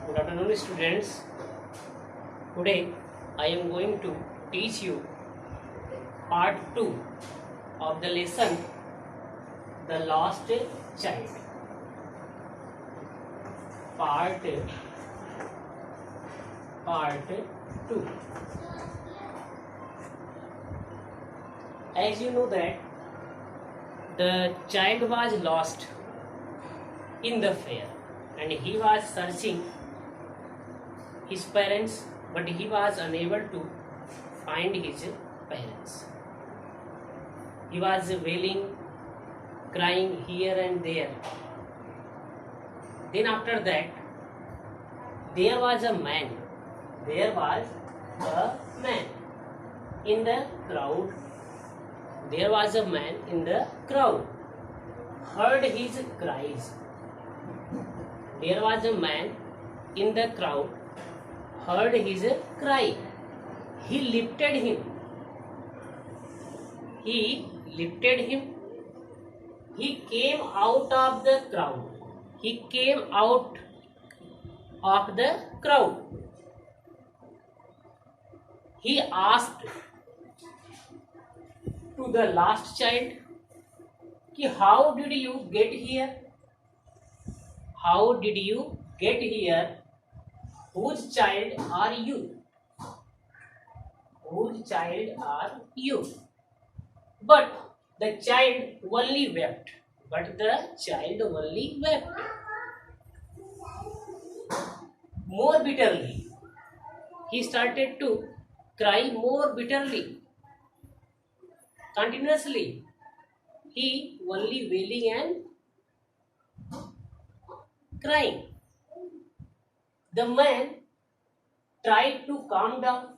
Good afternoon, students. Today I am going to teach you part 2 of the lesson The Lost Child. Part 2. As you know that the child was lost in the fair and he was searching his parents, but he was unable to find his parents. He was wailing, crying here and there. Then after that, there was a man in the crowd. There was a man in the crowd, heard his cries. There was a man in the crowd, heard his cry. He lifted him. He came out of the crowd. He came out of the crowd. He asked to the lost child, how did you get here? How did you get here? Whose child are you? Whose child are you? But the child only wept. More bitterly. He started to cry more bitterly. Continuously. He only wailing and crying. The man tried to calm down.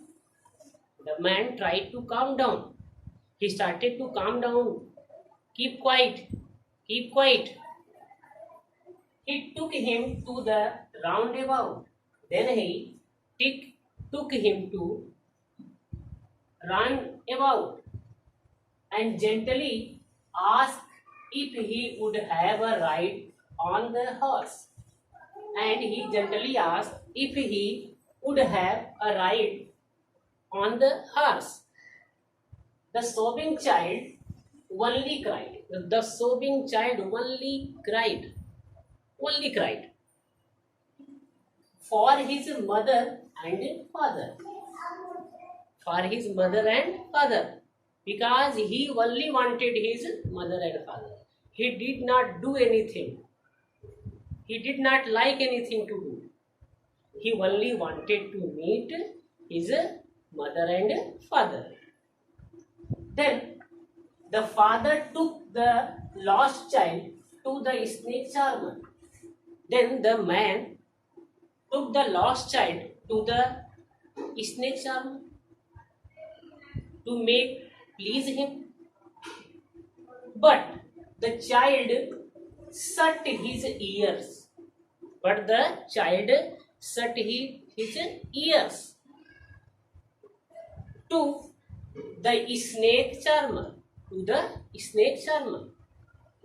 He started to calm down. Keep quiet. He took him to the roundabout. Then he took him to roundabout and gently asked if he would have a ride on the horse. And he gently asked if he would have a ride on the horse. The sobbing child only cried. For his mother and father. Because he only wanted his mother and father. He did not do anything. He did not like anything to do. He only wanted to meet his mother and father. Then the father took the lost child to the snake charmer. Then the man took the lost child to the snake charmer to please him. But the child shut his ears. To the snake charmer.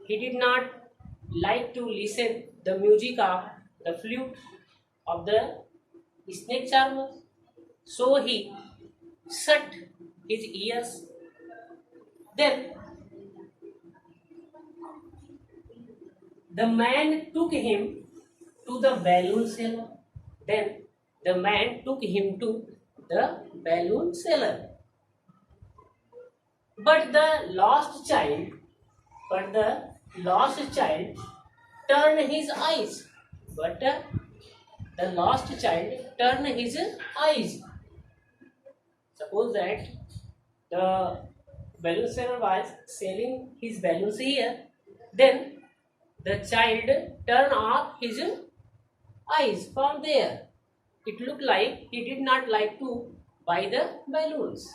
He did not like to listen the music of the flute of the snake charmer. So he shut his ears. Then the man took him to the balloon seller. But the lost child turned his eyes. Suppose that the balloon seller was selling his balloons here. Then the child turned off his eyes from there. It looked like he did not like to buy the balloons.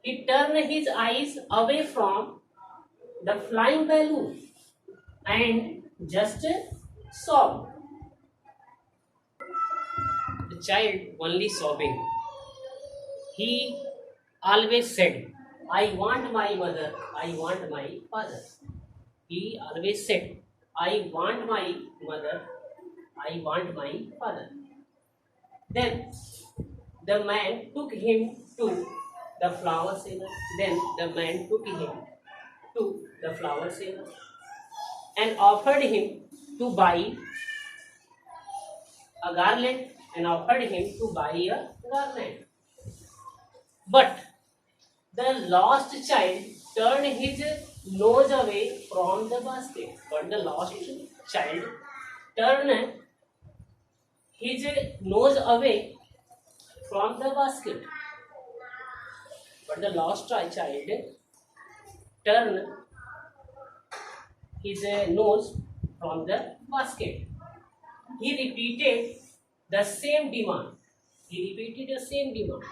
He turned his eyes away from the flying balloon and just sobbed. The child only sobbing. He always said, I want my mother, I want my father. He always said, I want my mother, I want my father. Then the man took him to the flower seller. Then the man took him to the flower seller and offered him to buy a garland and offered him to buy a garland. But the lost child turned his nose away from the basket. But the lost child turned his nose away from the basket. But the lost child turned his nose from the basket. He repeated the same demand. He repeated the same demand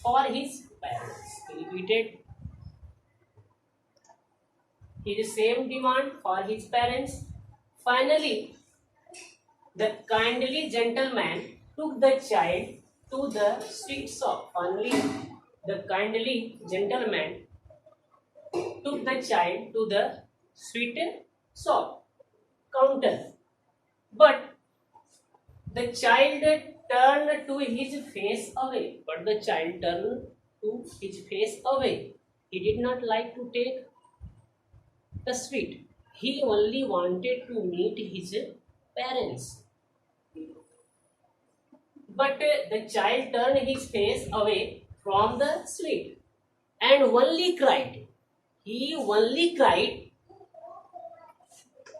for his parents. He repeated his same demand for his parents. Finally, the kindly gentleman took the child to the sweet shop. Finally, the kindly gentleman took the child to the sweet shop counter. But the child turned to his face away. But the child turned to his face away. He did not like to take the sweet. He only wanted to meet his parents. But the child turned his face away from the sweet and only cried. He only cried,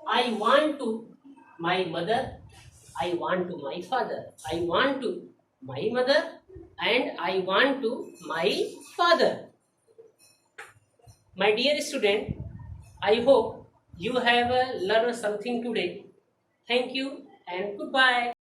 I want to my mother, I want to my father, I want to my mother, and I want to my father. My dear student, I hope you have learned something today. Thank you and goodbye.